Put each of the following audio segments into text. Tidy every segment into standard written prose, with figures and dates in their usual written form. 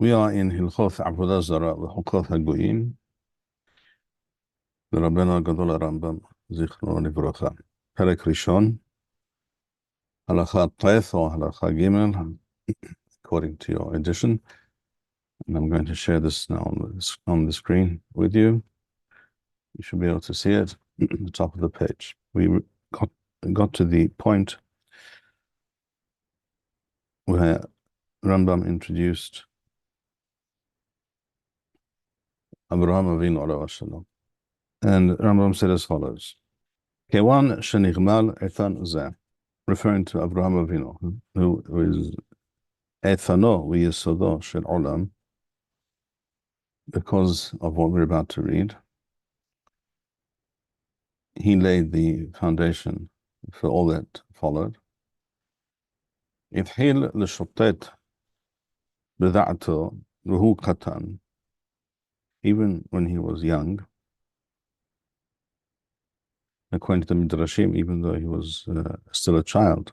We are in Hilchot Avodah Zarah v'Chukot HaGoyim, the Rabbeinu Gadol Rambam, Zichrono Livrocha. Perek Rishon, Halacha Teth or Halacha Gimel, according to your edition. And I'm going to share this now on the screen with you. You should be able to see it at the top of the page. We got to the point where Rambam introduced Abraham Avinu alav shalom. And Rambam said as follows: Kewan shenichmal ethan zeh, referring to Abraham Avinu, who is ethano v'yesodo shel olam, because of what we're about to read. He laid the foundation for all that followed. Itchil l'shotet b'da'ato v'hu katan, even when he was young, according to the Midrashim, even though he was still a child,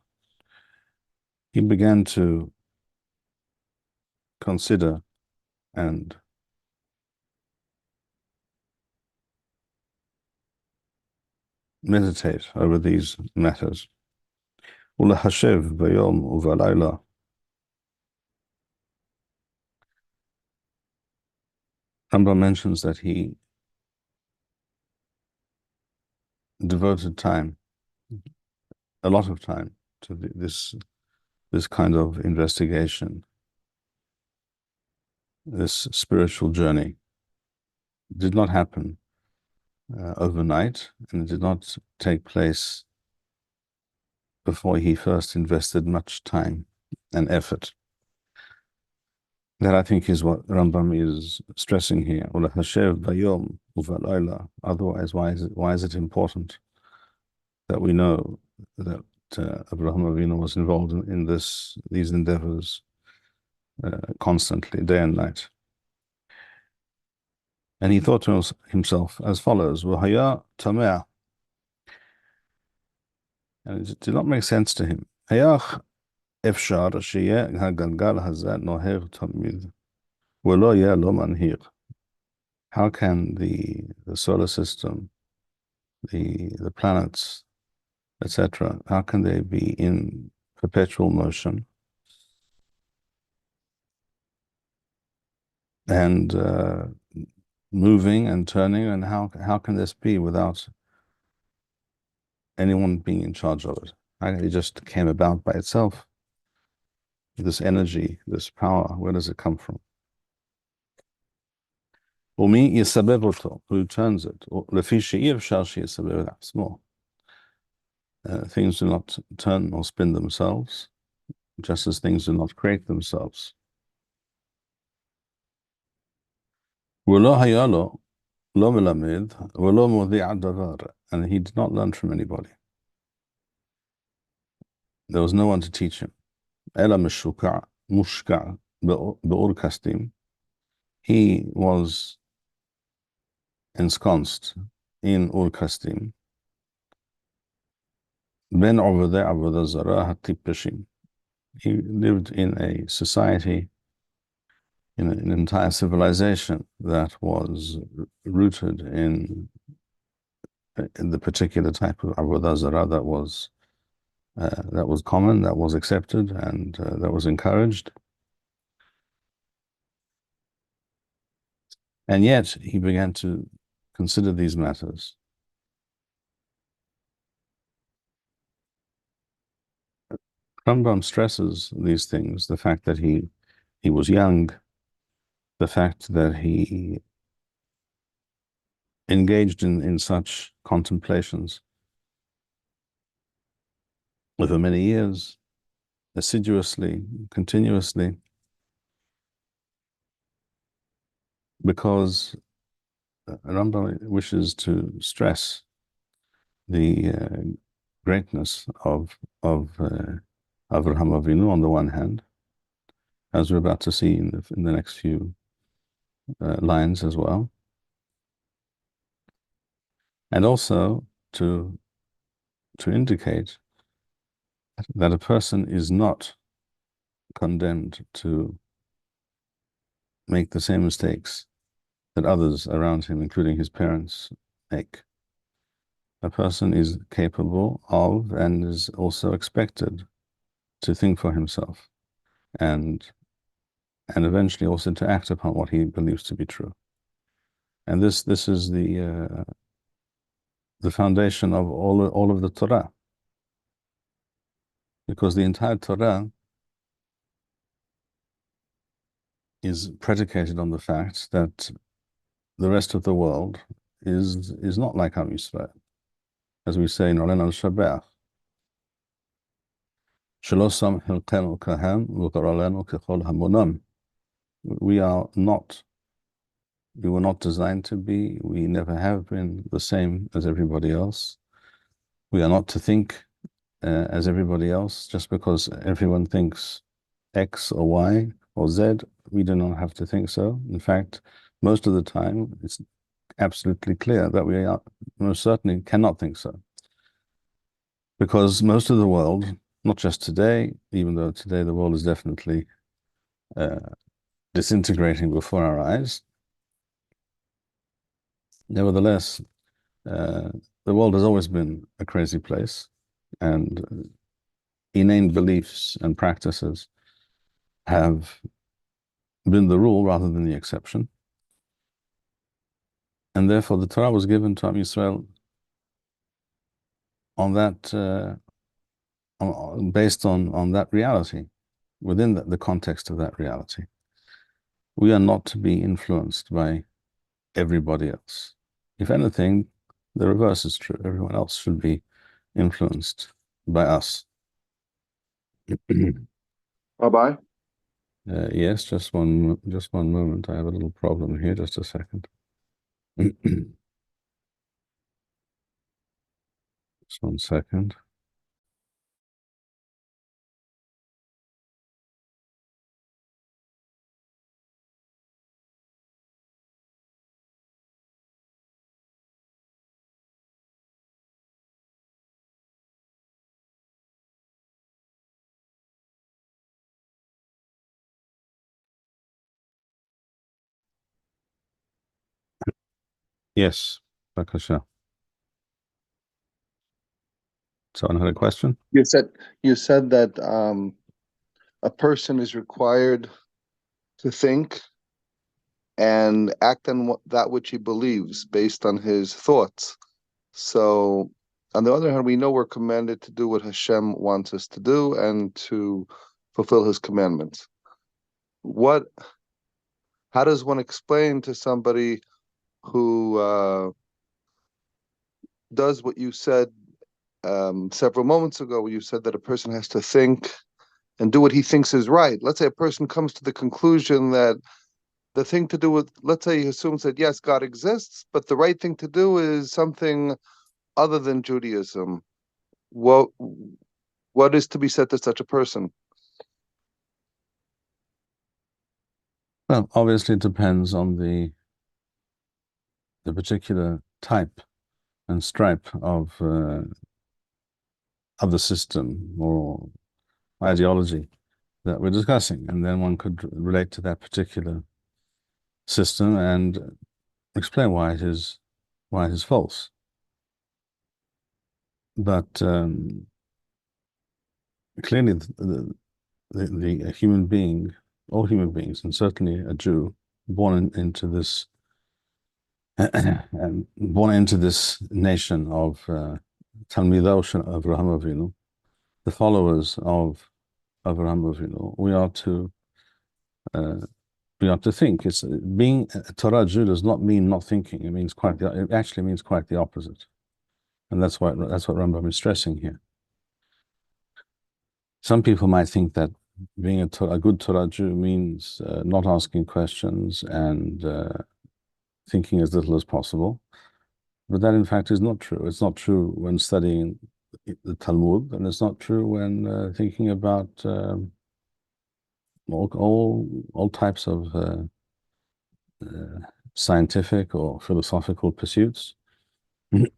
he began to consider and meditate over these matters. Ulahashev bayom uvalayla, Rambam mentions that he devoted time, a lot of time, to this kind of investigation, this spiritual journey. It did not happen overnight, and it did not take place before he first invested much time and effort. That, I think, is what Rambam is stressing here. Otherwise, why is it important that we know that Abraham Avinu was involved in these endeavors constantly, day and night? And he thought to himself as follows: V'haya tameh, and it did not make sense to him. Hayach efshar sheyeh hagalgal hazeh noher tamid v'lo yeh lo manhir. How can the solar system, the planets, etc., how can they be in perpetual motion and moving and turning, and how can this be without anyone being in charge of it? It just came about by itself. This energy, this power, where does it come from? Umi yisabeb oto, who turns it? Lefi she'ir shal yisabeb atzmo. Things do not turn or spin themselves, just as things do not create themselves. V'lo hayalo lo melamed v'lo modi'a davar, and he did not learn from anybody. There was no one to teach him. Ela mushka be'ur kastim. He was ensconced in Ur Kastim. Ben Avodah Zarah hatipeshim. He lived in a society, in an entire civilization that was rooted in the particular type of Avodah Zarah that was common, that was accepted, and that was encouraged. And yet he began to consider these matters. Rambam stresses these things: the fact that he was young, the fact that he engaged in such contemplations over many years, assiduously, continuously, because Rambam wishes to stress the greatness of Avraham Avinu on the one hand, as we're about to see in the next few lines as well, and also to indicate that a person is not condemned to make the same mistakes that others around him, including his parents, make. A person is capable of and is also expected to think for himself and eventually also to act upon what he believes to be true. And this is the foundation of all of the Torah, because the entire Torah is predicated on the fact that the rest of the world is not like Am Yisrael. As we say in Olen al-Shabbat, Shelo sam hilkenu kahem v'karalenu kechol hamonam. We are not, we were not designed to be, we never have been the same as everybody else. We are not to think as everybody else. Just because everyone thinks X or Y or Z, we do not have to think so. In fact, most of the time, it's absolutely clear that we are most certainly cannot think so. Because most of the world, not just today, even though today the world is definitely disintegrating before our eyes, nevertheless, the world has always been a crazy place, and inane beliefs and practices have been the rule rather than the exception. And therefore, the Torah was given to Am Yisrael on that, based on that reality, within the context of that reality. We are not to be influenced by everybody else. If anything, the reverse is true. Everyone else should be influenced by us. Rabbi? Yes, just one moment. I have a little problem here. Just a second. Just 1 second. Yes, Bakasha. Someone had a question? You said that a person is required to think and act on that which he believes based on his thoughts. So, on the other hand, we know we're commanded to do what Hashem wants us to do and to fulfill His commandments. How does one explain to somebody who does what you said several moments ago, where you said that a person has to think and do what he thinks is right? Let's say a person comes to the conclusion that the thing to do with, let's say he assumes that yes, God exists, but the right thing to do is something other than Judaism. What is to be said to such a person? Well, obviously it depends on the particular type and stripe of the system or ideology that we're discussing, and then one could relate to that particular system and explain why it is false. But clearly, the human being, all human beings, and certainly a Jew, born into this and born into this nation of Talmidei of Avraham Avinu, the followers of Avraham Avinu, we are to think. It's being a Torah Jew does not mean not thinking. It actually means quite the opposite, and that's what Rambam is stressing here. Some people might think that being a good Torah Jew means not asking questions and thinking as little as possible. But that, in fact, is not true. It's not true when studying the Talmud, and it's not true when thinking about all types of scientific or philosophical pursuits. In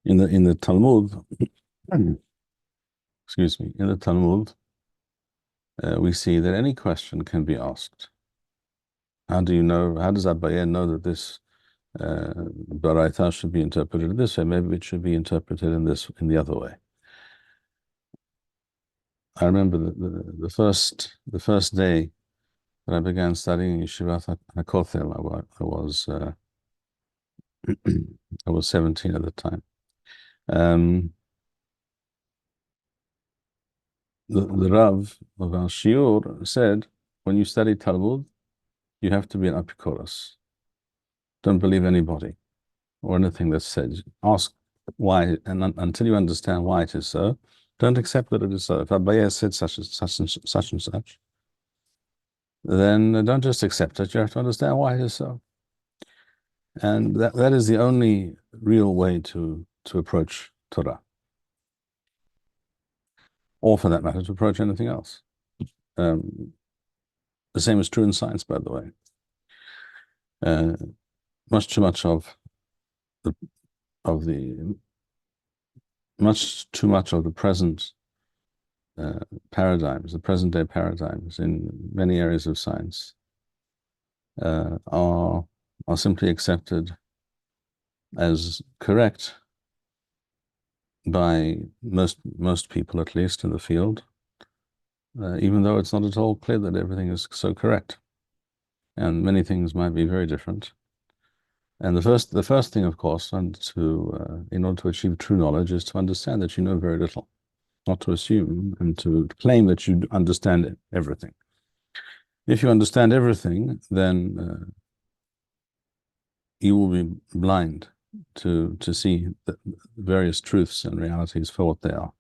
the Talmud, excuse me, in the Talmud, we see that any question can be asked. How do you know? How does Abaye know that this Baraita should be interpreted this way? Maybe it should be interpreted in the other way. I remember the first day that I began studying Yeshivat HaKotel. I was 17 at the time. The Rav of our Shiur said, when you study Talmud, you have to be an Apikoros. Don't believe anybody or anything that's said. Ask why, and until you understand why it is so, don't accept that it is so. If Abaye said such and such, then don't just accept it. You have to understand why it is so. And that is the only real way to approach Torah. Or for that matter, to approach anything else. The same is true in science, by the way. Much too much of the present paradigms, the present day paradigms in many areas of science are simply accepted as correct by most people, at least in the field, even though it's not at all clear that everything is so correct, and many things might be very different. And the first thing, of course, in order to achieve true knowledge, is to understand that you know very little, not to assume and to claim that you understand everything. If you understand everything, then you will be blind to see the various truths and realities for what they are.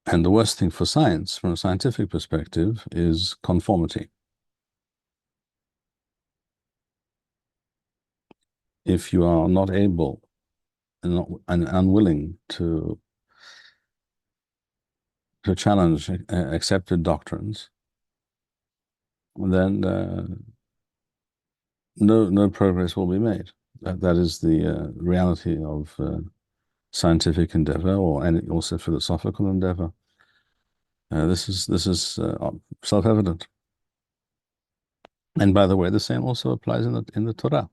And the worst thing for science, from a scientific perspective, is conformity. If you are not able and unwilling to challenge accepted doctrines, then no progress will be made. That is the reality of scientific endeavor, and also philosophical endeavor. This is self-evident. And by the way, the same also applies in the Torah.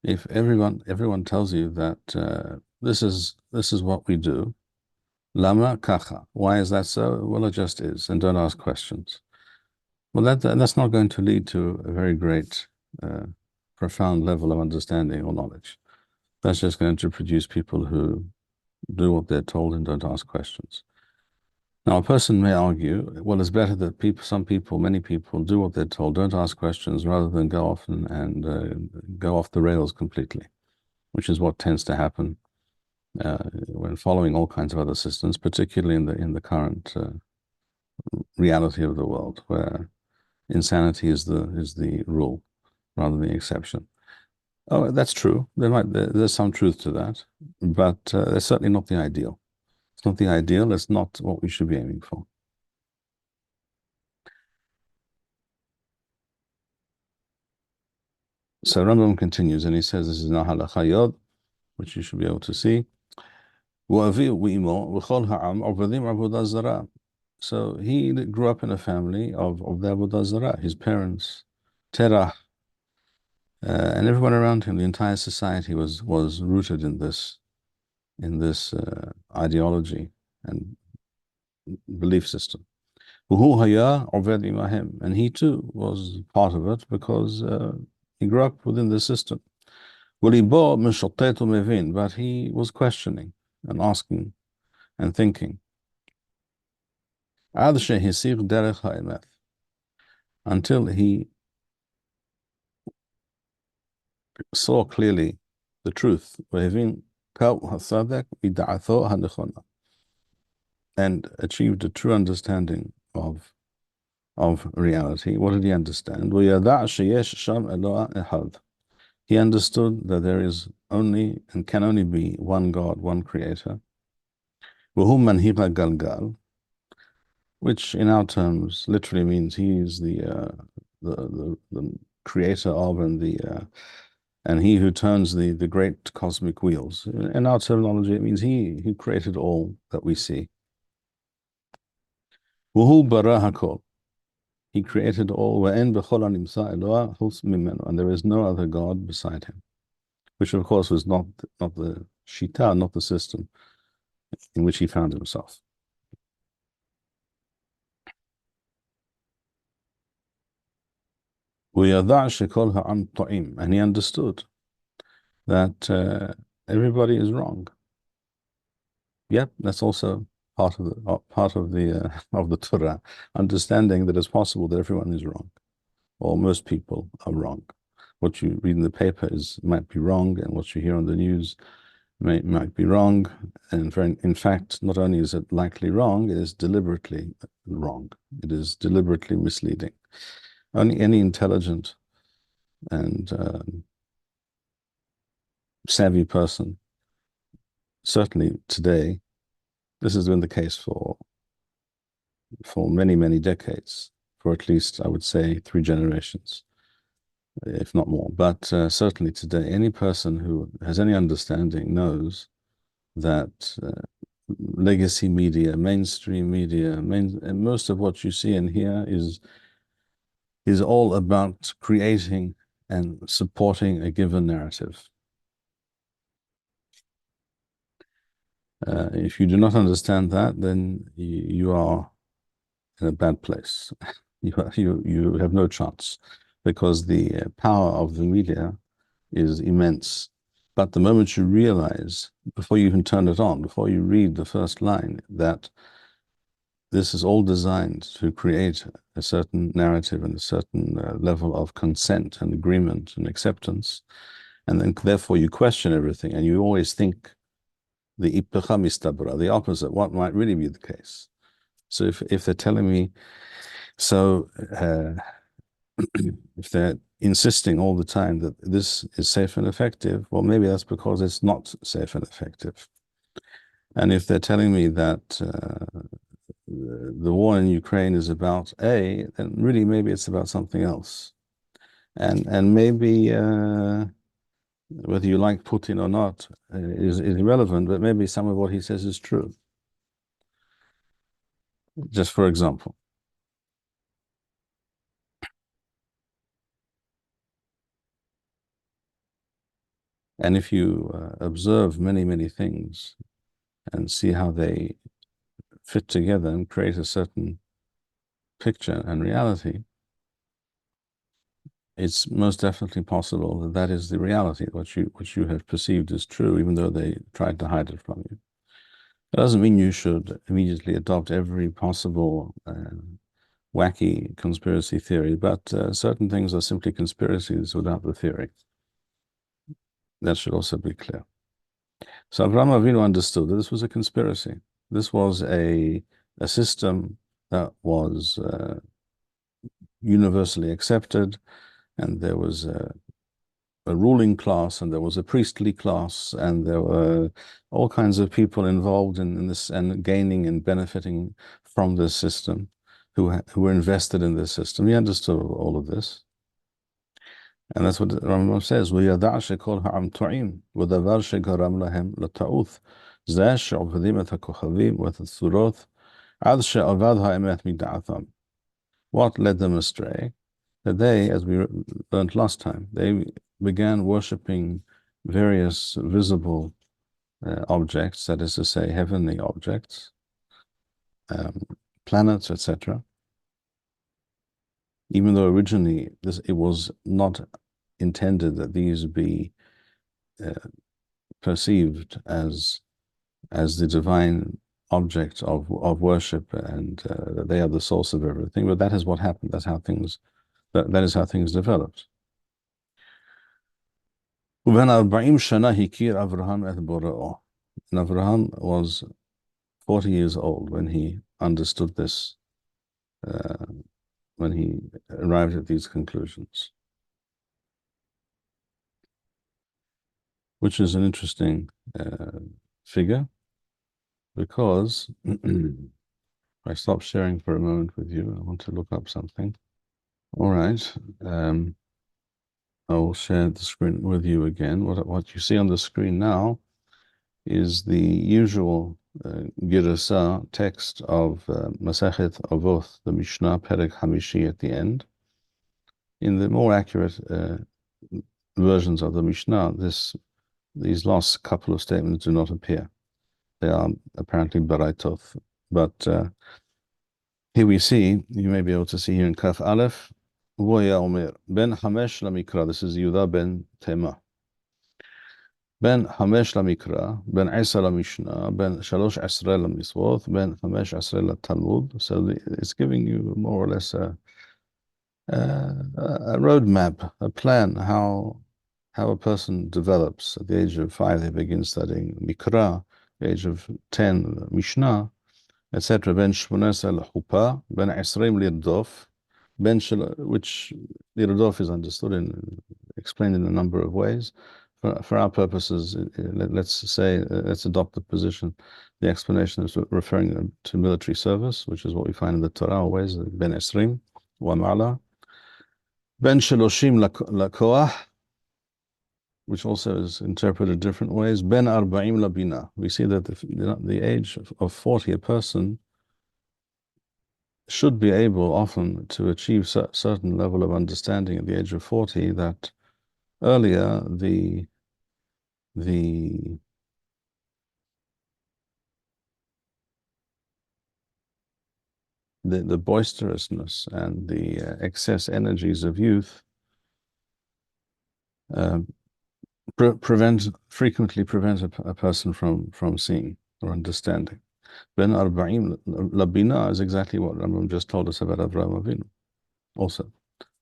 If everyone tells you that this is what we do, lama kacha, why is that so? Well, it just is, and don't ask questions. Well, that's not going to lead to a very great, profound level of understanding or knowledge. That's just going to produce people who do what they're told and don't ask questions. Now, a person may argue, well, it's better that many people do what they're told, don't ask questions, rather than go off and go off the rails completely, which is what tends to happen when following all kinds of other systems, particularly in the current reality of the world, where insanity is the rule rather than the exception. Oh, that's true. There's some truth to that, but that's certainly not the ideal. It's not the ideal. It's not what we should be aiming for. So Rambam continues, and he says this is Nahal Chayod, which you should be able to see. So he grew up in a family of the Avodah Zarah. His parents, Terah, and everyone around him, the entire society was rooted in this ideology and belief system. And he too was part of it because he grew up within the system. But he was questioning and asking and thinking until he saw clearly the truth and achieved a true understanding of reality. What did he understand? He understood that there is only and can only be one God, one Creator, which in our terms literally means he is the creator of and he who turns the great cosmic wheels. In our terminology, it means he who created all that we see. وَهُ بَرَا هَكَلْ. He created all, وَإِن بِخَلَ نِمْسَى إِلَّا حُسْ مِمَّنُ, and there is no other God beside him. Which of course was not the shita, not the system in which he found himself. وَيَضَعْ شِكَلْهَ عَنْ طَعِيم, and he understood that everybody is wrong. Yep, that's also part of the Torah, understanding that it's possible that everyone is wrong, or most people are wrong. What you read in the paper might be wrong, and what you hear on the news might be wrong. And in fact, not only is it likely wrong, it is deliberately wrong. It is deliberately misleading. Only any intelligent and savvy person, certainly today, this has been the case for many, many decades, for at least, I would say, 3 generations, if not more. But certainly today, any person who has any understanding knows that legacy media, mainstream media, and most of what you see and hear is all about creating and supporting a given narrative. If you do not understand that, then you are in a bad place. You have no chance, because the power of the media is immense. But the moment you realize, before you even turn it on, before you read the first line, that this is all designed to create a certain narrative and a certain level of consent and agreement and acceptance, and then therefore you question everything, and you always think the ipecha mistabra, the opposite, what might really be the case. So if they're telling me, if they're insisting all the time that this is safe and effective, well, maybe that's because it's not safe and effective. And if they're telling me that the war in Ukraine is about A, then really maybe it's about something else. And maybe whether you like Putin or not is irrelevant, but maybe some of what he says is true. Just for example. And if you observe many, many things and see how they fit together and create a certain picture and reality, it's most definitely possible that that is the reality. What you have perceived is true, even though they tried to hide it from you. It doesn't mean you should immediately adopt every possible wacky conspiracy theory, but certain things are simply conspiracies without the theory. That should also be clear. So Avraham Avinu understood that this was a conspiracy. This was a system that was universally accepted, and there was a ruling class, and there was a priestly class, and there were all kinds of people involved in this and gaining and benefiting from this system, who were invested in this system. He understood all of this. And that's what Rambam says, وَيَدَعْ شَكَلْهَ عَمْ تُعِيمٍ وَدَوَارْ شَكَرَمْ لَهَمْ لَتَعُوث زَا شَعْبَذِيمَ الكُخَذِيمْ وَتَثُرُوث عَذْ شَعْبَذْهَا إِمَاتْ مِدَعَثَمْ. What led them astray? That they, as we learned last time, they began worshipping various visible objects, that is to say, heavenly objects, planets, etc. Even though originally it was not intended that these be perceived as the divine object of worship, and that they are the source of everything. But that is what happened. That's how things. That is how things developed. And Avraham was 40 years old when he understood this, when he arrived at these conclusions, which is an interesting figure, because if I stop sharing for a moment with you, I want to look up something. All right. I will share the screen with you again. What you see on the screen now is the usual Girasa text of Masechet Avoth, the Mishnah, Perek Hamishi at the end. In the more accurate versions of the Mishnah, these last couple of statements do not appear. They are apparently Baraitoth. But here we see, you may be able to see here in Kaf Aleph, Voya Omer, Ben Hamesh Lamikra, this is Yehuda ben Tema. Ben Hamesh Lamikra, Ben Isa Mishnah, Ben Shalosh Asra Miswoth, Ben Hamesh Asra Talmud. So it's giving you more or less a roadmap, a plan, how a person develops. At the age of 5, they begin studying Mikra, the age of 10, Mishnah, etc. Ben Shmones al-Hupa, Ben Isreim Lirdof, which Lirdof is understood and explained in a number of ways. For our purposes, let's adopt the position. The explanation is referring to military service, which is what we find in the Torah always, Ben Isreim, wa Ma'ala. Ben Sheloshim Lakoah, which also is interpreted different ways. Ben Arba'im Labina. We see that the age of 40, a person should be able often to achieve certain level of understanding at the age of 40 that earlier the boisterousness and the excess energies of youth frequently prevent a person from seeing or understanding. Ben Arba'im Labina is exactly what Rambam just told us about Avraham Avinu. Also,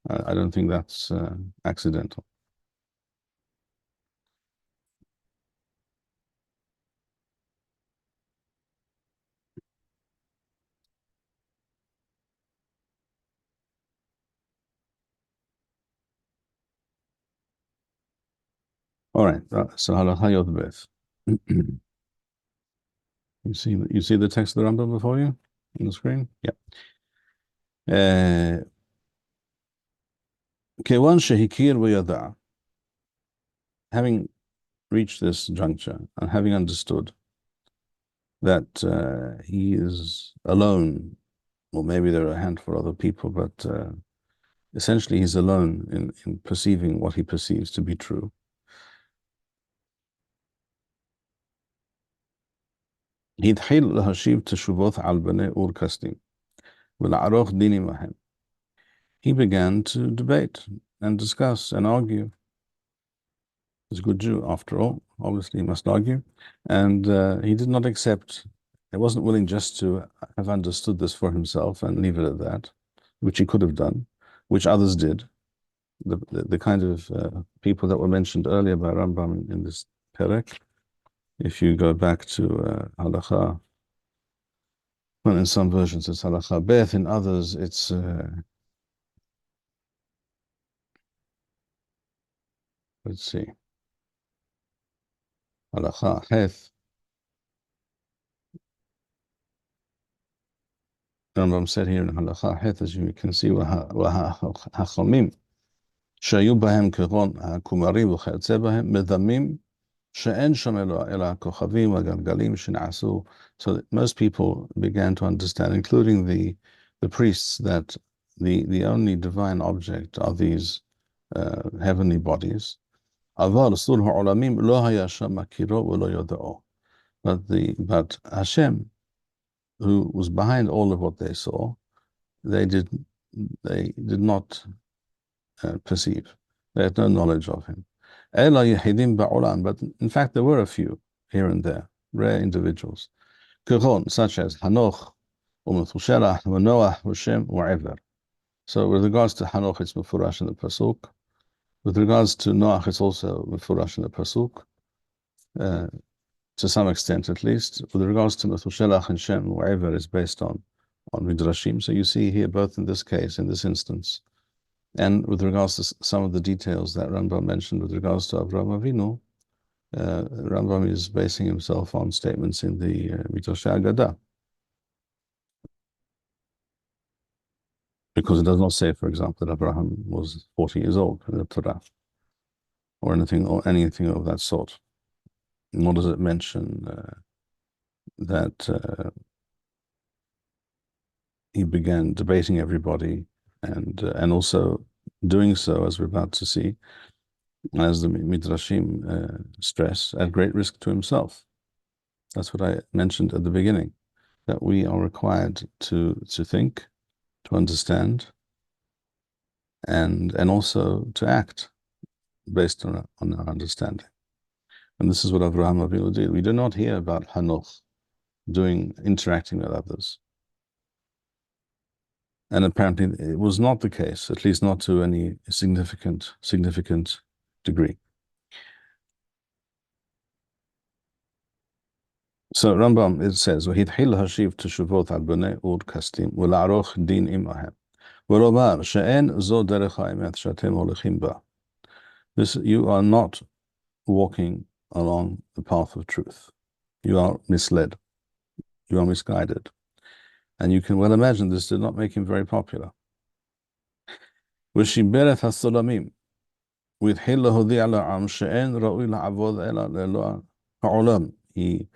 I don't think that's accidental. All right, so Halacha Yod Beth. You see the text of the Rambam before you on the screen? Yeah. Kevan shehikir v'yada. Having reached this juncture and having understood that he is alone, or maybe there are a handful of other people, but essentially he's alone in perceiving what he perceives to be true. התחיל להשיב תשובות על בני אור כסדים ולערוך דינים להם. He began to debate and discuss and argue. He's a good Jew, after all. Obviously, he must argue. And he did not accept, he wasn't willing just to have understood this for himself and leave it at that, which he could have done, which others did. The kind of people that were mentioned earlier by Rambam in this perek. If you go back to Halacha, well, in some versions it's Halacha Beth, in others it's let's see, Halacha Heth. Rambam said here in Halacha Heth, as you can see, Hachamim שהיו בהם כגון הכומרים וכיוצא בהם מדמים שאין שם אלא הכוכבים והגלגלים שנעשו. So that most people began to understand, including the priests, that the only divine object are these heavenly bodies. אבל סור העולמים לא היה שם מכירו ולא יודעו. But Hashem, who was behind all of what they saw, they did not perceive. They had no knowledge of him. But in fact, there were a few here and there, rare individuals, such as Hanoch, Methuselah, Noah, Hashem, whatever. So with regards to Hanoch, it's Mefurash in the Pasuk. With regards to Noah, it's also Mefurash in the Pasuk, to some extent at least. With regards to Methuselah and Shem, whatever, is based on Midrashim. So you see here, both in this case, in this instance, and with regards to some of the details that Rambam mentioned with regards to Avraham Avinu, Rambam is basing himself on statements in the Midrash Agadah. Because it does not say, for example, that Abraham was 40 years old in the Torah, or anything of that sort. Nor does it mention that he began debating everybody and also doing so, as we're about to see, as the Midrashim stress, at great risk to himself. That's what I mentioned at the beginning, that we are required to think, to understand, and also to act based on our understanding. And this is what Avraham Avinu did. We do not hear about Hanoch interacting with others. And apparently it was not the case, at least not to any significant degree. So Rambam, it says, وَهِدْحِلْ هَشِيف تَشُفُوث عَلْبُنَيْ أُور كَسْتِيم وَلَعْرُخ دِين إِمَّهَمْ وَرَوَار شَأَنْ زَوْ دَرَخَ إِمَثْ شَتِمْ وَلَخِمْ بَا. This, you are not walking along the path of truth. You are misled. You are misguided. And you can well imagine this did not make him very popular. وَشِبَّرَتْ هَالصُّلَمِيم وَيْدْحِلْ لَهُ ذِعْلَ عَمْ شَأَنْ رَؤُي لَعَبُوذ إِلَى لَلُوَى فَعُلَمْ. He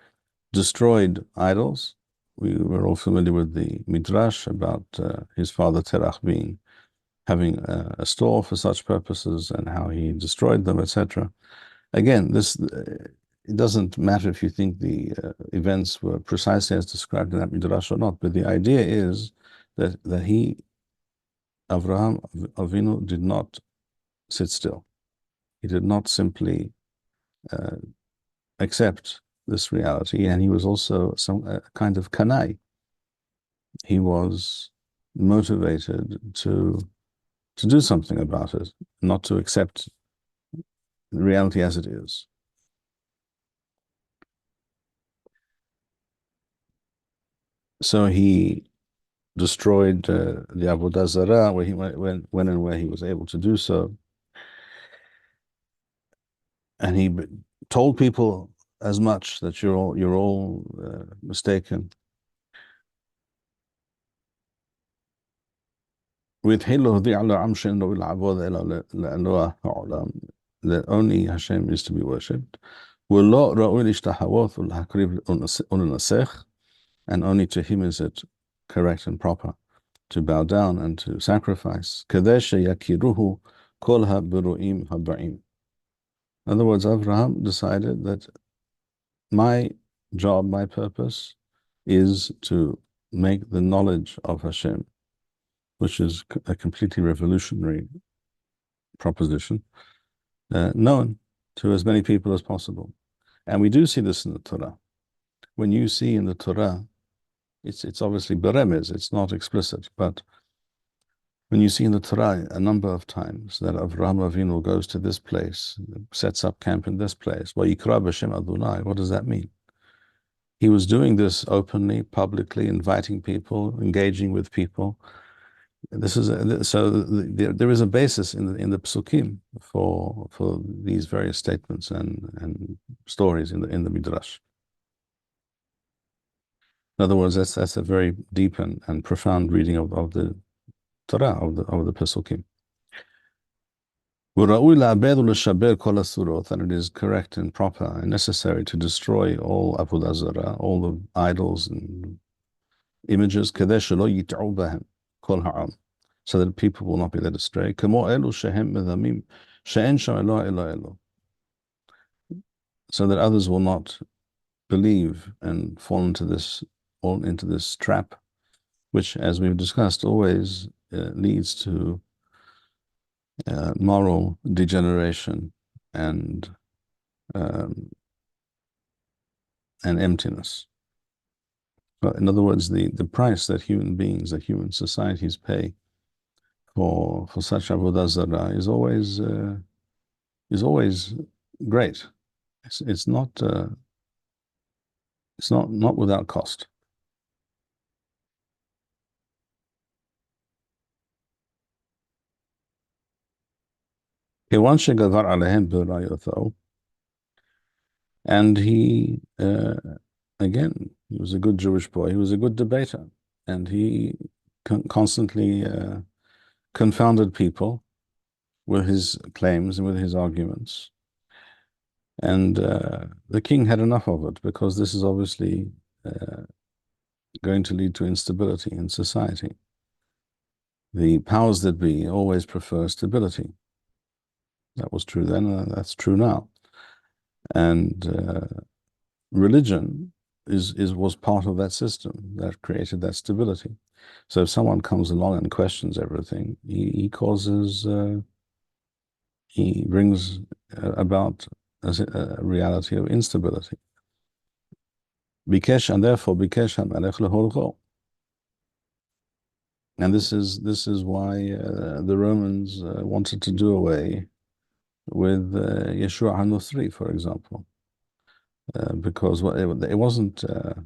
destroyed idols. We were all familiar with the Midrash about his father Terach having a store for such purposes and how he destroyed them, etc. Again, it doesn't matter if you think the events were precisely as described in that Midrash or not, but the idea is that Avraham Avinu did not sit still. He did not simply accept this reality, and he was also a kind of kanai. He was motivated to do something about it, not to accept reality as it is. So he destroyed the Avodah Zarah where he when and where he was able to do so, and he told people as much that you're all mistaken. That only Hashem is to be worshipped, and only to him is it correct and proper to bow down and to sacrifice. In other words, Avraham decided that my job, my purpose, is to make the knowledge of Hashem, which is a completely revolutionary proposition, known to as many people as possible. And we do see this in the Torah. When you see in the Torah, it's obviously beremez, it's not explicit, but when you see in the Torah a number of times that Avraham Avinu goes to this place, sets up camp in this place, Vayikra b'Shem Adonai, what does that mean? He was doing this openly, publicly, inviting people, engaging with people. This is there is a basis in the psukim for these various statements and stories in the Midrash. In other words, that's a very deep and profound reading of the Torah, of the psukim. And it is correct and proper and necessary to destroy all Avodah Zarah, all the idols and images, so that people will not be led astray. So that others will not believe and fall into this trap, which, as we've discussed, always leads to moral degeneration and emptiness. But in other words, the price that human societies pay for such avodah zarah is always great. It's not without cost. And he again, he was a good Jewish boy. He was a good debater, and he constantly confounded people with his claims and with his arguments. And the king had enough of it, because this is obviously going to lead to instability in society. The powers that be always prefer stability. That was true then, and that's true now. And religion was part of that system that created that stability. So if someone comes along and questions everything, he brings about a reality of instability. Bikesh, and therefore Bikesh HaMelech leholcho. And this is why the Romans wanted to do away with Yeshua HaNuthri, for example, because it wasn't a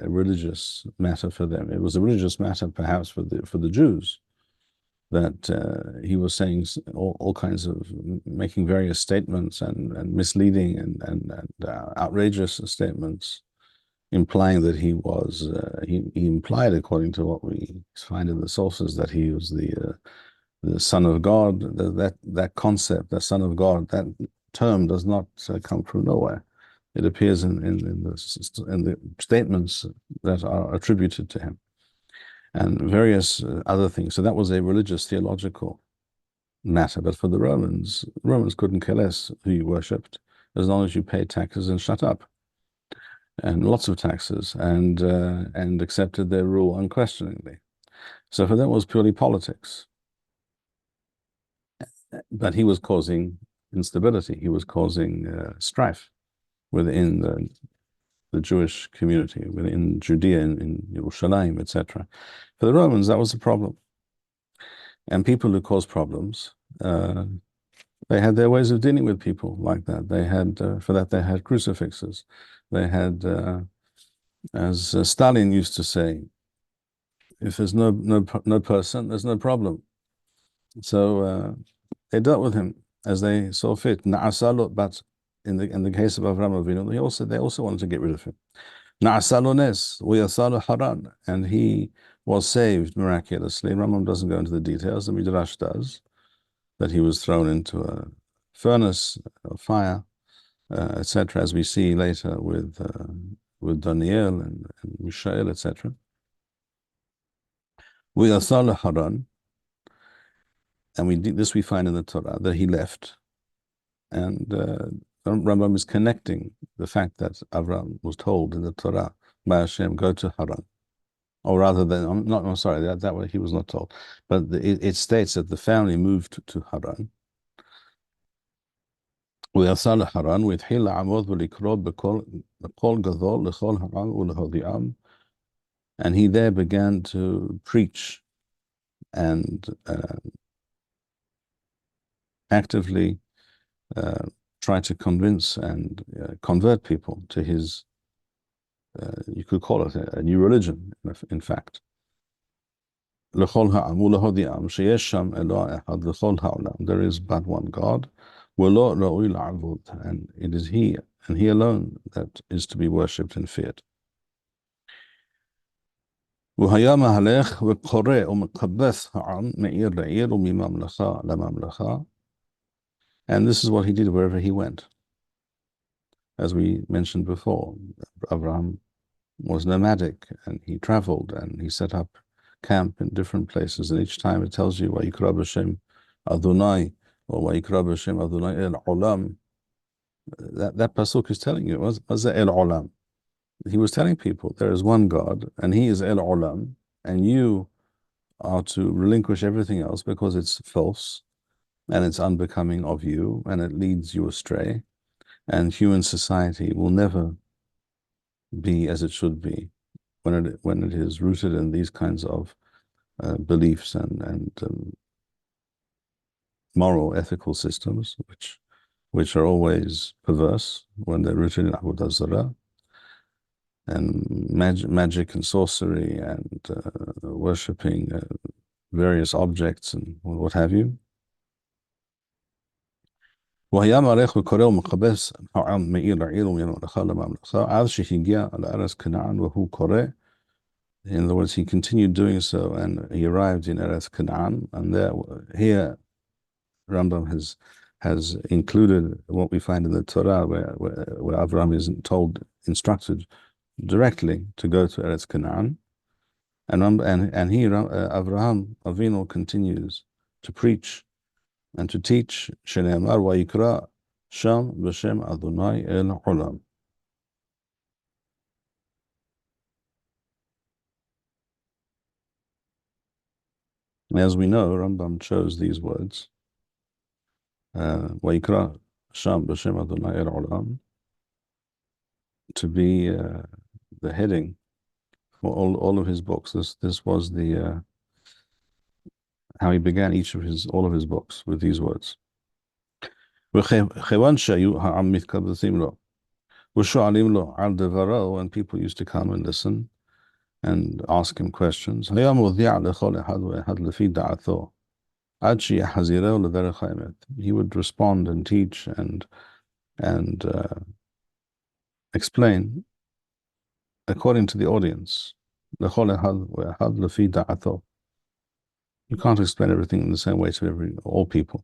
religious matter for them. It was a religious matter, perhaps, for the Jews, that he was saying all kinds of, making various statements and misleading and outrageous statements, implying that he was, he implied, according to what we find in the sources, that he was the Son of God. That concept, the Son of God, that term does not come from nowhere. It appears in the statements that are attributed to him, and various other things. So that was a religious, theological matter. But for the Romans couldn't care less who you worshipped, as long as you paid taxes and shut up, and lots of taxes, and accepted their rule unquestioningly. So for them it was purely politics. But he was causing instability. He was causing strife within the Jewish community, within Judea, in Yerushalayim, etc. For the Romans, that was a problem. And people who cause problems, they had their ways of dealing with people like that. They had, for that, they had crucifixes. They had, as Stalin used to say, if there's no person, there's no problem. So they dealt with him as they saw fit. But in the case of Avraham Avinu, they also wanted to get rid of him. And he was saved miraculously. Rambam doesn't go into the details, the Midrash does, that he was thrown into a furnace of fire, etc., as we see later with Daniel and Mishael, etc. And we find in the Torah, that he left. And Rambam is connecting the fact that Avram was told in the Torah by Hashem, go to Haran. Or rather than, I'm sorry, that way he was not told. But it states that the family moved to Haran. ויצא לחרן והתחיל לעמוד ולקרוא בקול גדול לכל העם ולהודיעם. And he there began to preach and actively try to convince and convert people to his, you could call it a new religion, in fact. לכל העם ולהודיעם שיש שם אלוה אחד לכל העולם. There is but one God. ולא ראוי לעבוד, and it is he, and he alone, that is to be worshipped and feared. והיה מהלך וקורא ומקבץ העם מעיר לעיר ומממלכה לממלכה. And this is what he did wherever he went. As we mentioned before, Abraham was nomadic, and he traveled, and he set up camp in different places, and each time it tells you, Vayikra b'Shem Adonai, or Vayikra b'Shem Adonai El Olam. That pasuk is telling you, was El Olam. He was telling people, there is one God, and he is El Olam, and you are to relinquish everything else because it's false, and it's unbecoming of you, and it leads you astray, and human society will never be as it should be when it is rooted in these kinds of beliefs and moral, ethical systems, which are always perverse when they're rooted in Avodah Zarah, and magic and sorcery, and worshipping various objects and what have you. והיה מערך וקורא ומקבץ העם מעיר לעיר וממלכה לממלכה עד שהגיע לארץ כנען והוא קורא. In other words, he continued doing so, and he arrived in Eretz Canaan, and here Rambam has included what we find in the Torah, where Avraham is instructed directly to go to Eretz Canaan. And he, Avraham Avinu, continues to preach and to teach. Shene'emar vayikra sham b'shem Adonai el Olam. As we know, Rambam chose these words, vayikra sham b'shem Adonai el Olam, to be the heading for all of his books. This was the how he began all of his books, with these words. וכיוון שהיו העם מתקבצים לו ושואלים לו על דברו, and people used to come and listen and ask him questions, היה מודיע לכל אחד ואחד לפי דעתו עד שיחזירהו לדרך האמת. He would respond and teach and explain according to the audience. לכל אחד ואחד לפי דעתו. You can't explain everything in the same way to all people.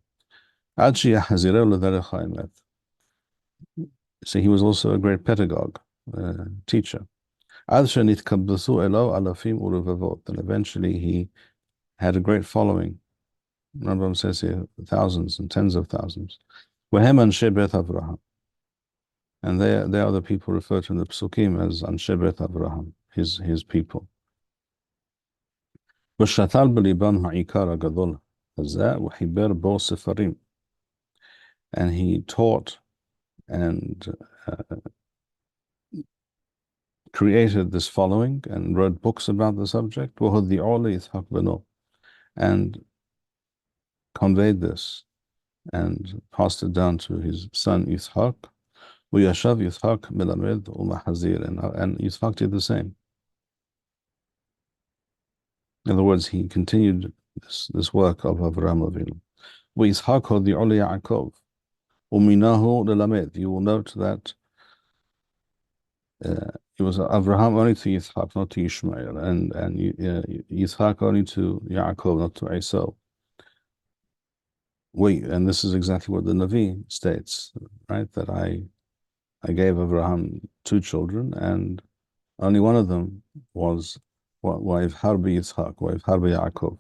עד שיחזירהו לדרך האמת. So he was also a great pedagogue, teacher. עד שנתקבצו אלו אלפים ורבבות. And eventually he had a great following. Rambam says here, thousands and tens of thousands. והם אנשי בית אברהם. And they are the people referred to in the Psukim as אנשי בית אברהם, his people. ושתל בליבם העיקר הגדול הזה, וחיבר בו ספרים. And he taught and created this following and wrote books about the subject, and conveyed this and passed it down to his son Yitzhak. And Yitzhak did the same. In other words, he continued this work of Avraham Avinu. You will note that it was Avraham only to Yitzhak, not to Ishmael, and Yitzhak only to Yaakov, not to Esau. And this is exactly what the Navi states, right? That I gave Avraham 2 children, and only one of them was Wa'ivhar Yitzhak, Wa'ivhar Yaakov.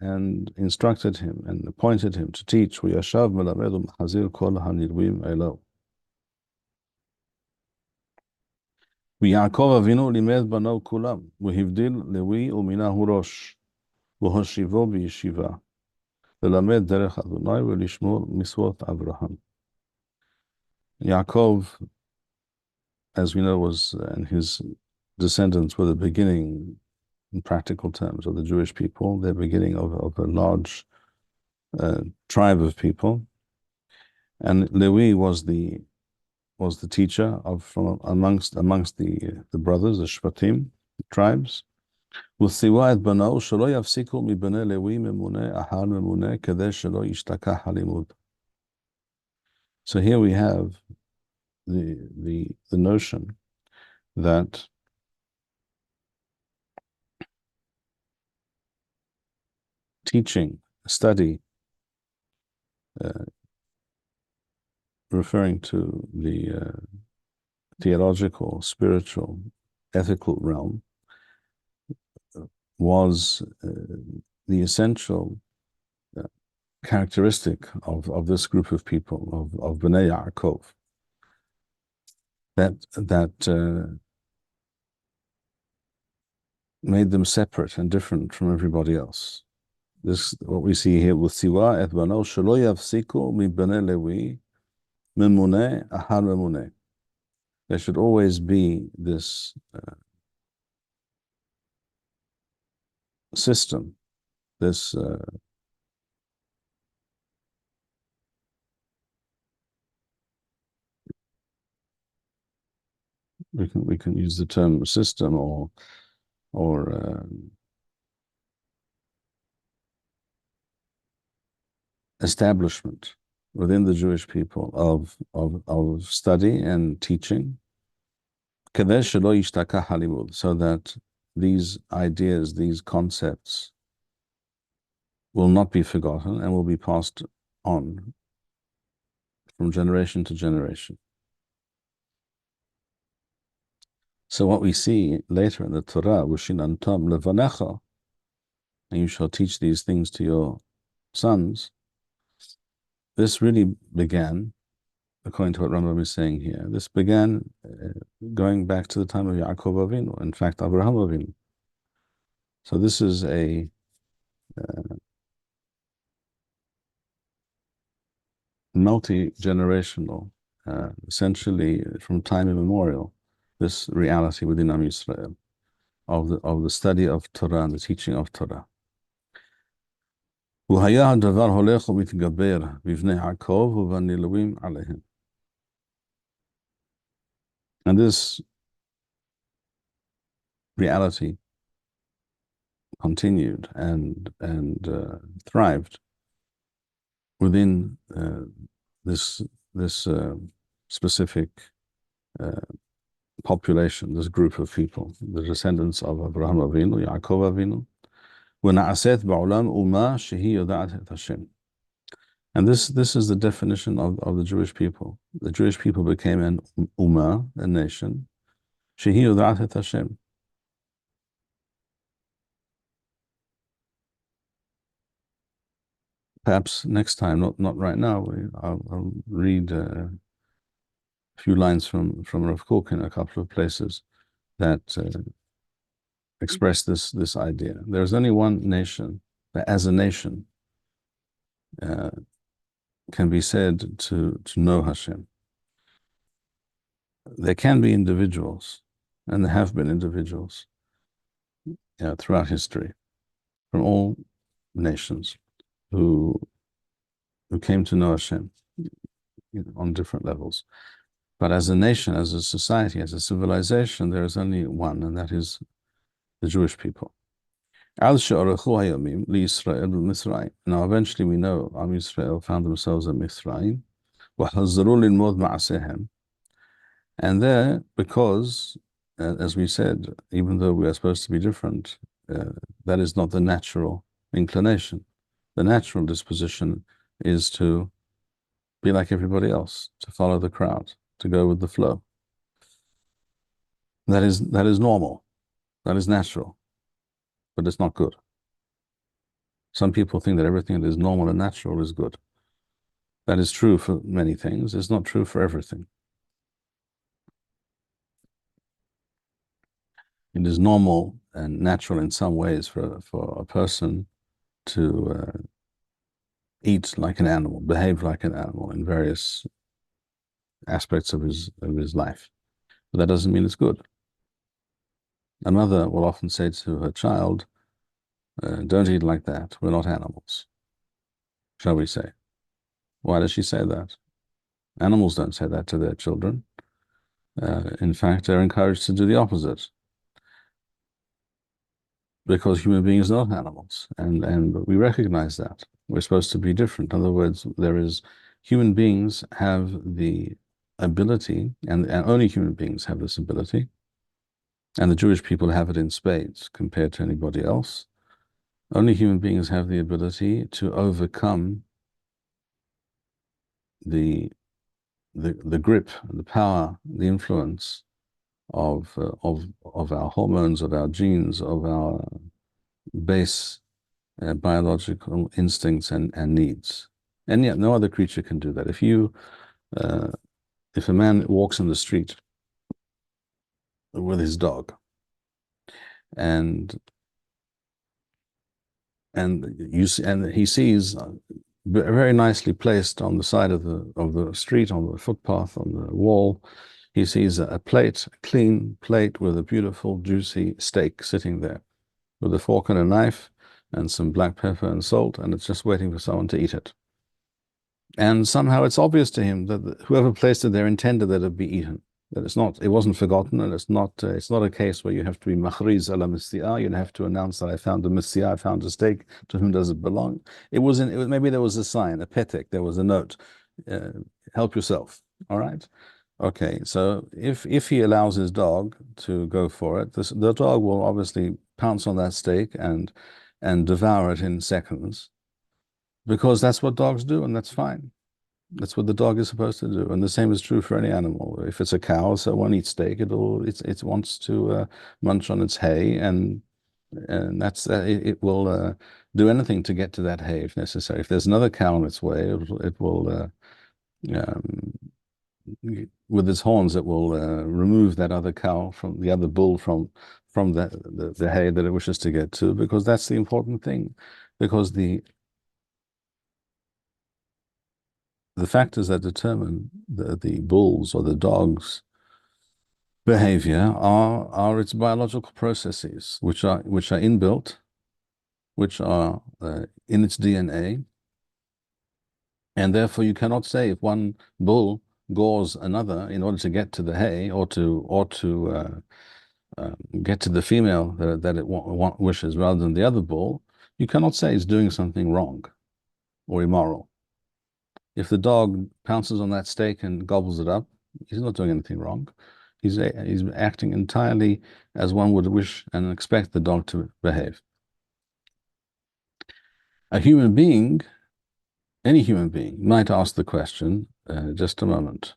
And instructed him and appointed him to teach. ויעקב אבינו לימד בנו כולם, והבדיל לוי ומינהו ראש, והושיבו בישיבה, ללמד דרך אדוני ולשמור מצוות אברהם. Yaakov, as we know, and his descendants were the beginning, in practical terms, of the Jewish people, the beginning of a large tribe of people. And Levi was the teacher from amongst the brothers, the Shvatim, the tribes. וציווה את בנו שלא יפסיקו מבני לוי ממונה אחר ממונה כדי שלא ישתכח הלימוד. So here we have the notion that teaching, study, referring to the theological, spiritual, ethical realm, was the essential characteristic of this group of people, of Bnei Yaakov, that made them separate and different from everybody else. This, what we see here, with Siwa et bano shelo yafsiku mi bnei Levi memune ahar memune. There should always be this system, this we can use the term system or establishment within the Jewish people of study and teaching, so that these ideas, these concepts will not be forgotten and will be passed on from generation to generation. So what we see later in the Torah, V'shinantam levanecha, and you shall teach these things to your sons, this really began, according to what Rambam is saying here, this began going back to the time of Yaakov Avinu, in fact, Abraham Avinu. So this is a multi-generational, essentially from time immemorial, this reality within Am Yisrael of the study of Torah and the teaching of Torah. והיה הדבר הולך ומתגבר בבני יעקב ובנלווים עליהם. And this reality continued and thrived within this specific population, this group of people, the descendants of Abraham Avinu, Yaakov Avinu. ونعست بعلام أمة شهي يدعت Hashem. And this is the definition of the Jewish people. The Jewish people became an ummah, a nation. شهي يدعت Hashem. Perhaps next time, not right now. I'll read a few lines from Rav Kook in a couple of places that express this idea. There's only one nation that, as a nation, can be said to know Hashem. There can be individuals, and there have been individuals throughout history, from all nations, who came to know Hashem on different levels. But as a nation, as a society, as a civilization, there is only one, and that is the Jewish people. Now eventually we know Am Yisrael found themselves in Mithraim, and there, because, as we said, even though we are supposed to be different, that is not the natural inclination. The natural disposition is to be like everybody else, to follow the crowd, to go with the flow. That is normal. That is natural, but it's not good. Some people think that everything that is normal and natural is good. That is true for many things. It's not true for everything. It is normal and natural in some ways for a person to eat like an animal, behave like an animal in various aspects of his life. But that doesn't mean it's good. A mother will often say to her child, don't eat like that, we're not animals, shall we say. Why does she say that? Animals don't say that to their children. In fact, they're encouraged to do the opposite, because human beings are not animals, and we recognize that. We're supposed to be different. In other words, human beings have the ability, and only human beings have this ability, and the Jewish people have it in spades compared to anybody else. Only human beings have the ability to overcome the grip, the power, the influence of our hormones, of our genes, of our base biological instincts and needs. And yet no other creature can do that. If a man walks in the street with his dog, and he sees very nicely placed on the side of the street, on the footpath, on the wall, he sees a clean plate with a beautiful juicy steak sitting there, with a fork and a knife and some black pepper and salt, and it's just waiting for someone to eat it. And somehow it's obvious to him that whoever placed it there intended that it be eaten. That it wasn't forgotten, and it's not a case where you have to be machriz ala misti'ah. You have to announce that I found a misti'ah, I found a steak. To whom does it belong? Maybe there was a sign, a petek, there was a note. Help yourself. All right. Okay. So if he allows his dog to go for it, the dog will obviously pounce on that steak and devour it in seconds, because that's what dogs do, and that's fine. That's what the dog is supposed to do. And the same is true for any animal. If it's a cow, so it won't eat steak. It wants to munch on its hay, and it will do anything to get to that hay if necessary. If there's another cow on its way, it will um, with its horns, it will remove that other cow from the other bull from the hay that it wishes to get to, because that's the important thing. Because the factors that determine the bull's or the dog's behavior are its biological processes, which are inbuilt, which are in its DNA, and therefore you cannot say if one bull gores another in order to get to the hay or to get to the female that it wishes rather than the other bull. You cannot say it's doing something wrong or immoral. If the dog pounces on that steak and gobbles it up, he's not doing anything wrong. He's acting entirely as one would wish and expect the dog to behave. A human being, any human being, might ask the question, just a moment,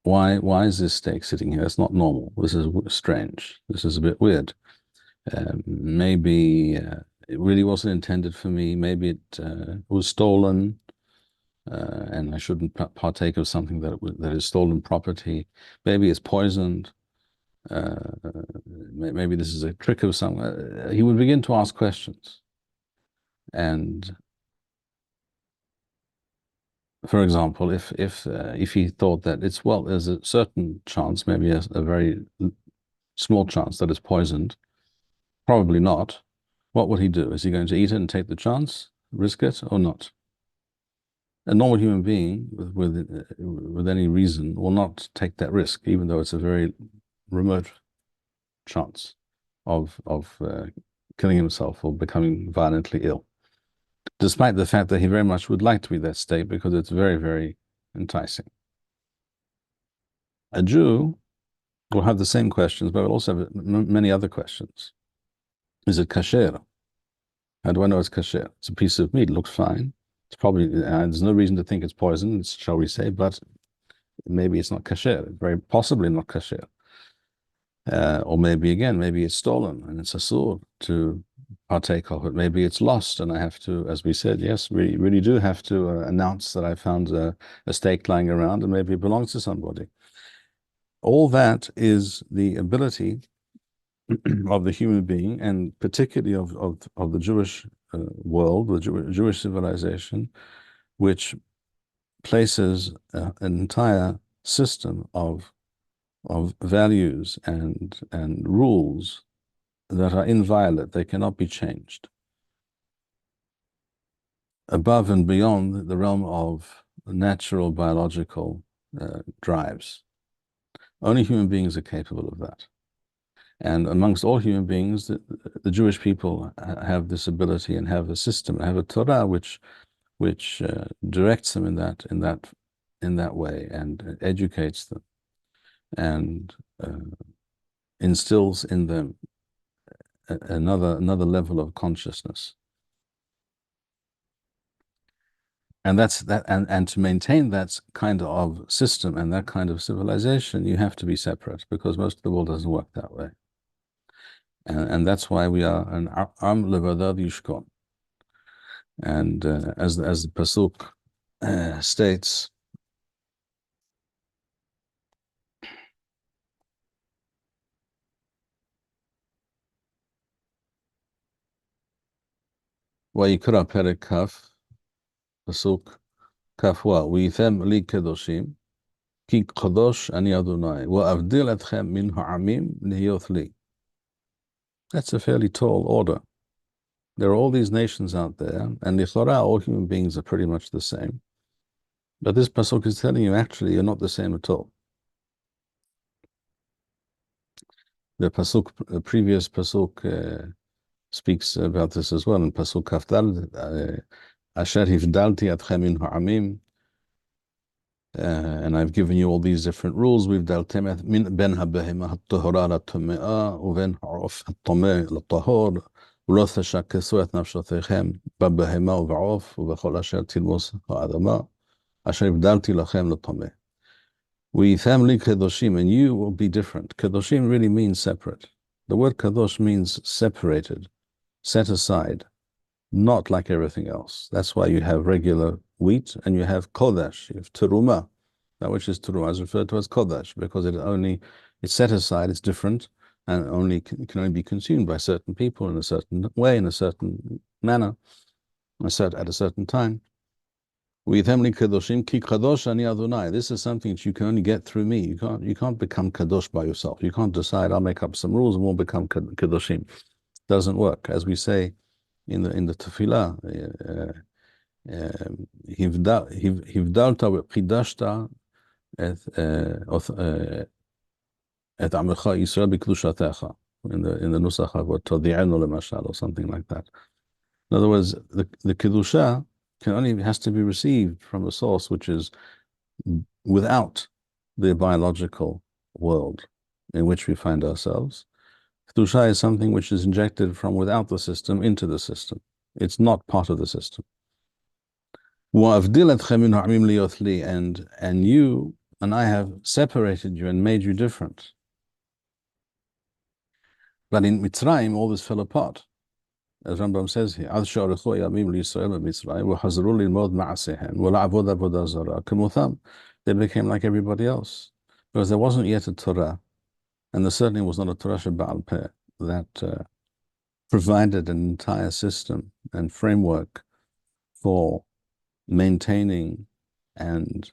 why is this steak sitting here? It's not normal. This is strange. This is a bit weird. Maybe it really wasn't intended for me. Maybe it was stolen, and I shouldn't partake of something that is stolen property. Maybe it's poisoned. Maybe this is a trick of some. He would begin to ask questions. And for example, if he thought that there's a certain chance, maybe a very small chance that it's poisoned, probably not. What would he do? Is he going to eat it and take the chance, risk it, or not? A normal human being with any reason will not take that risk, even though it's a very remote chance of killing himself or becoming violently ill, despite the fact that he very much would like to be that state because it's very, very enticing. A Jew will have the same questions, but will also have many other questions. Is it kasher? How do I know it's kasher? It's a piece of meat, it looks fine. It's probably, there's no reason to think it's poison, shall we say, but maybe it's not kasher, very possibly not kasher. Or maybe it's stolen and it's asur to partake of it. Maybe it's lost and I have to, as we said, yes, we really do have to announce that I found a steak lying around and maybe it belongs to somebody. All that is the ability of the human being, and particularly of the Jewish world, the Jewish civilization, which places an entire system of values and rules that are inviolate. They cannot be changed, above and beyond the realm of natural biological drives. Only human beings are capable of that. And amongst all human beings, the Jewish people have this ability and have a system, have a Torah which directs them in that way and educates them and instills in them another level of consciousness. And and to maintain that kind of system and that kind of civilization, you have to be separate, because most of the world doesn't work that way. And that's why we are an Am Levadad Yishkon. And as the Pasuk states, Vayikra Perek Kaf, Pasuk Kafwa, V'yithem li kedoshim, ki kadosh ani Adonai, V'avdil etchem min ha'amim lihiyot li. That's a fairly tall order. There are all these nations out there, and the Torah, all human beings are pretty much the same. But this pasuk is telling you, actually, you're not the same at all. The previous pasuk speaks about this as well. In pasuk Kafdal, Asher hivdalti atchem min ha'amim, and I've given you all these different rules. We've daltem min ben habehima ha'tohora la'tomea uven ha'of ha'tomeh la'tahor ולא תשקסו את נפשותיכם בבהמה ובעוף ובכל אשר תלמוס האדמה, אשר הבדלתי לכם לטמא. We'ithem li kedoshim, and you will be different. Kedoshim really means separate. The word kadosh means separated, set aside, not like everything else. That's why you have regular wheat and you have kodesh, you have teruma. That which is teruma is referred to as kodesh because it's set aside, it's different, and can only be consumed by certain people in a certain way, in a certain manner, at a certain time. This is something that you can only get through me. You can't become kadosh by yourself. You can't decide I'll make up some rules and we'll become kadoshim. Doesn't work. As we say in the tefillah, hivdalta v'chidashta et amecha Yisrael b'kedushatecha, in the nusach of todi'enu lemashal, or something like that. In other words, the kedusha has to be received from a source which is without the biological world in which we find ourselves. Kedusha is something which is injected from without the system into the system. It's not part of the system. And you and I have separated you and made you different. But in Mitzrayim, all this fell apart. As Rambam says here, they became like everybody else because there wasn't yet a Torah, and there certainly was not a Torah She'Ba'al Peh that provided an entire system and framework for maintaining and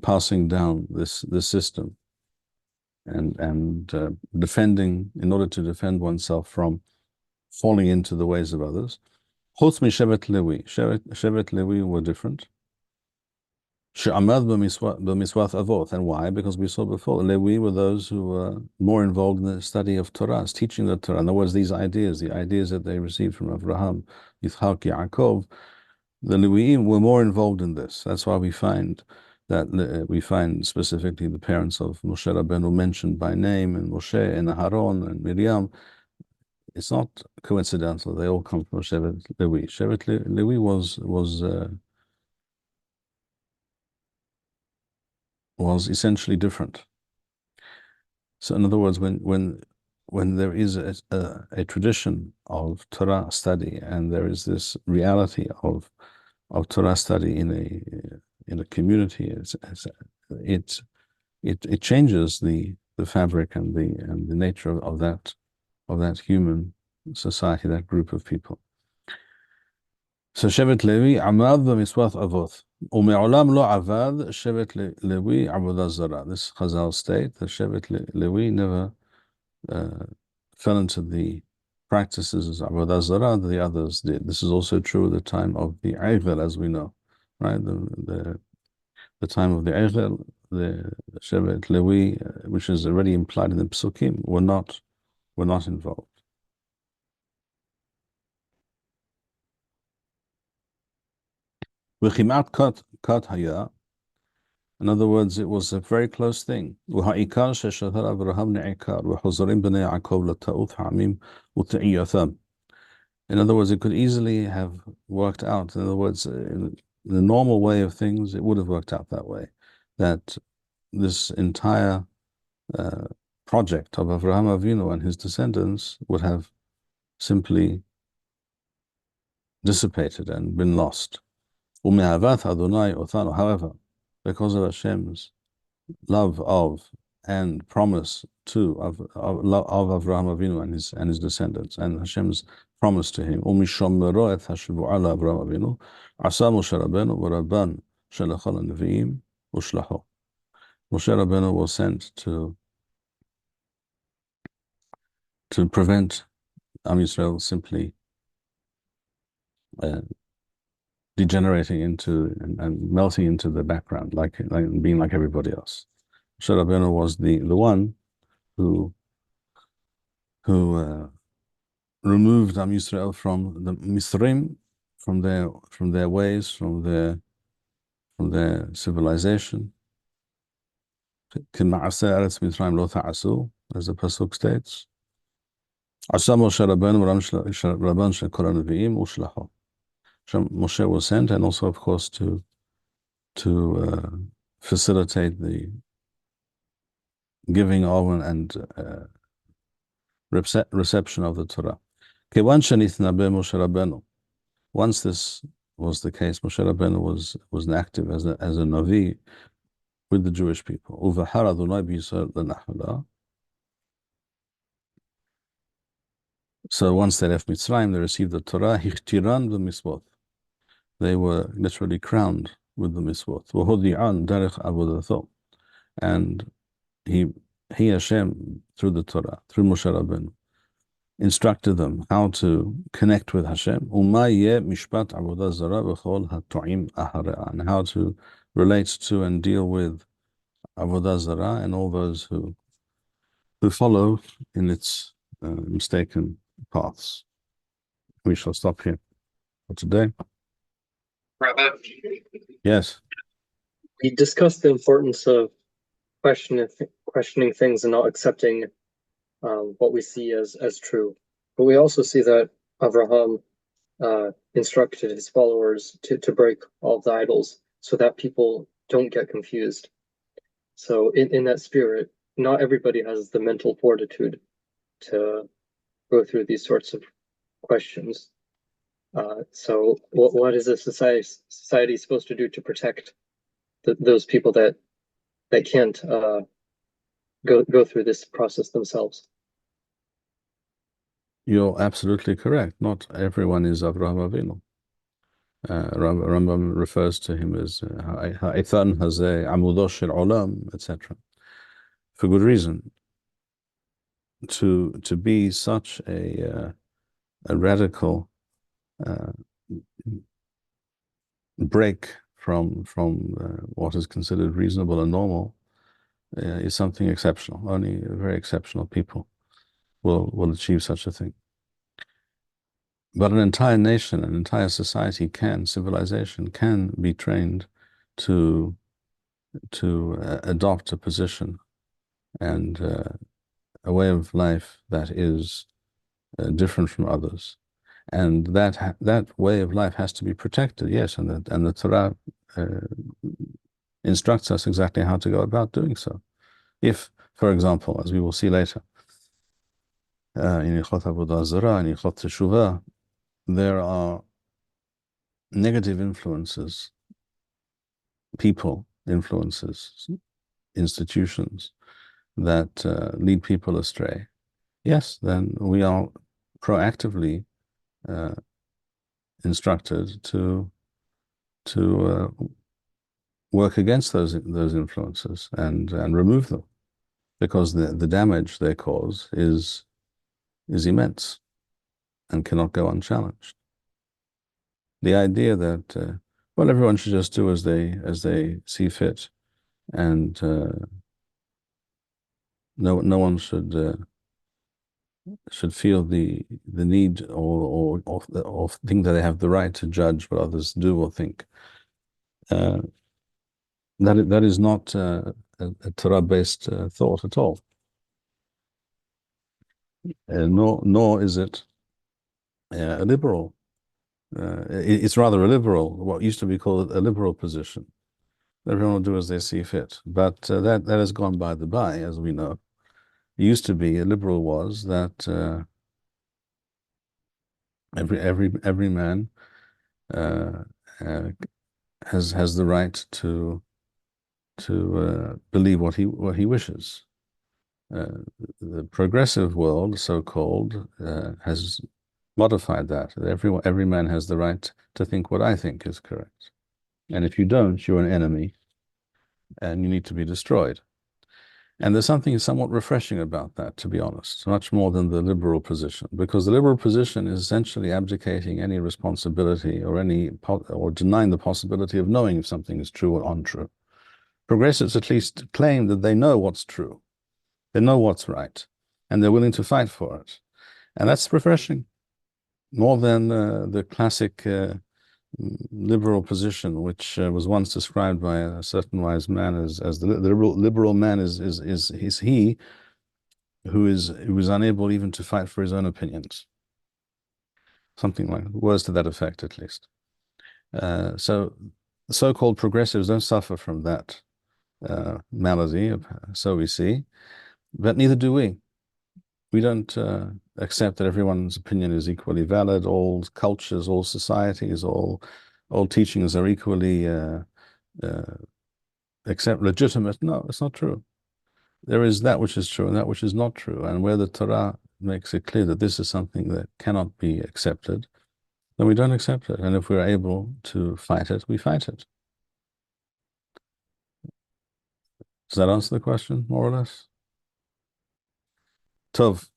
passing down this system. And defending, in order to defend oneself from falling into the ways of others. Chutz mi Shevet Levi. Shevet Levi were different. She'amad b'miswath avot. And why? Because we saw before, Levi were those who were more involved in the study of Torah, teaching the Torah. In other words, the ideas that they received from Avraham, Yitzchak, Yaakov, the Levi'im were more involved in this. That's why we find specifically the parents of Moshe Rabbeinu mentioned by name, and Moshe and Aharon and Miriam. It's not coincidental. They all come from Shevet Levi. Shevet Levi was essentially different. So in other words, when there is a tradition of Torah study and there is this reality of Torah study in a community, it changes the fabric and the nature of that human society, that group of people. So Shevet Levi amad b'miswath avot u'me'olam lo avad Shevet Levi avodah Zarah. This Chazal state that Shevet Levi never fell into the practices of avodah Zarah that the others did. This is also true at the time of the Eigel, as we know, right? The time of the Eigel, the Shevet Levi, which is already implied in the Psukim, were not involved. V'chimat kat haya. In other words, it was a very close thing. V'ha'ikar she'shadar Avraham ne'ikar v'chozorim b'nei Yaakov l'ta'uth ha'amim u'te'iyatham. In other words, it could easily have worked out. In other words, in the normal way of things, it would have worked out that way. That this entire project of Avraham Avinu and his descendants would have simply dissipated and been lost. However, because of Hashem's love of and promise of Avraham Avinu and his descendants, and Hashem's promise to him, Moshe Rabbeinu was sent to prevent Am Yisrael simply degenerating into and melting into the background, like being like everybody else. Moshe Rabbeinu was the one who removed Am Yisrael from the Misrim, from their ways, from their civilization. as the pasuk states. Moshe was sent, and also, of course, to facilitate the giving of and reception of the Torah. Once this was the case, Moshe Rabbeinu was active as a Navi with the Jewish people. So once they left Mitzrayim, they received the Torah. Hichtiran v'misvot. They were literally crowned with the misvot. V'hodi'an derech avodato. And he Hashem, through the Torah, through Moshe Rabbeinu, instructed them how to connect with Hashem. Mishpat avodah Zarah v'chol ha'to'im ahare'ah. And how to relate to and deal with Avodah Zarah and all those who follow in its mistaken paths. We shall stop here for today. Rabbi, Yes. we discussed the importance of questioning things and not accepting what we see as true. But we also see that Abraham instructed his followers to break all the idols so that people don't get confused. So in that spirit, not everybody has the mental fortitude to go through these sorts of questions. So what is a society supposed to do to protect those people that can't go through this process themselves? You're absolutely correct. Not everyone is Avraham Avinu. Rambam refers to him as Ha'ithan Hazeh Amudosh Shel Olam, etc. For good reason. To be such a radical break from what is considered reasonable and normal is something exceptional. Only very exceptional people will achieve such a thing. But an entire nation, an entire society civilization can be trained to adopt a position and a way of life that is different from others. And that way of life has to be protected, yes, and the Torah instructs us exactly how to go about doing so. If, for example, as we will see later, in Hilchot Avodah Zarah, in Hilchot Teshuvah, there are negative influences, people influences, institutions that lead people astray. Yes, then we are proactively instructed to work against those influences and remove them, because the damage they cause is immense and cannot go unchallenged. The idea that well, everyone should just do as they see fit, and no one should feel the need or think that they have the right to judge what others do or think. That is not a Torah-based thought at all. Nor is it a liberal. It's rather a liberal, what used to be called a liberal position. Everyone will do as they see fit. But that has gone by the by, as we know. It used to be, a liberal was that every man has the right to believe what he wishes. The progressive world, so-called, has modified that. Every man has the right to think what I think is correct. And if you don't, you're an enemy and you need to be destroyed. And there's something somewhat refreshing about that, to be honest, much more than the liberal position, because the liberal position is essentially abdicating any responsibility or denying the possibility of knowing if something is true or untrue. Progressives at least claim that they know what's true. They know what's right, and they're willing to fight for it. And that's refreshing, more than the classic liberal position, which was once described by a certain wise man as the liberal man is he who is unable even to fight for his own opinions. Something like words to that effect, at least. So so-called progressives don't suffer from that malady, so we see, but neither do we. We don't accept that everyone's opinion is equally valid. All cultures, all societies, all teachings are equally legitimate. No, it's not true. There is that which is true and that which is not true. And where the Torah makes it clear that this is something that cannot be accepted, then we don't accept it. And if we're able to fight it, we fight it. Does that answer the question, more or less? Tov,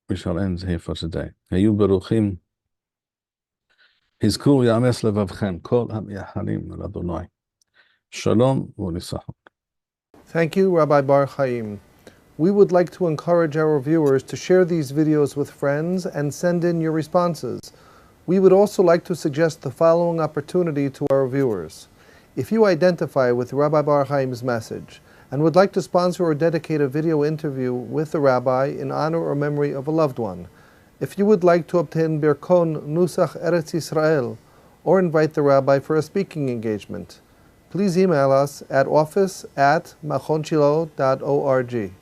we shall end here for today. Hayu beruchim, hizkuru yames levavchem, kol hamiyahalim al Adonai. Shalom u'nisachon. Thank you, Rabbi Bar-Hayim. We would like to encourage our viewers to share these videos with friends and send in your responses. We would also like to suggest the following opportunity to our viewers. If you identify with Rabbi Bar-Hayim's message and would like to sponsor or dedicate a video interview with the rabbi in honor or memory of a loved one, if you would like to obtain Birkon Nusach Eretz Yisrael or invite the rabbi for a speaking engagement, please email us at office@machonshilo.org.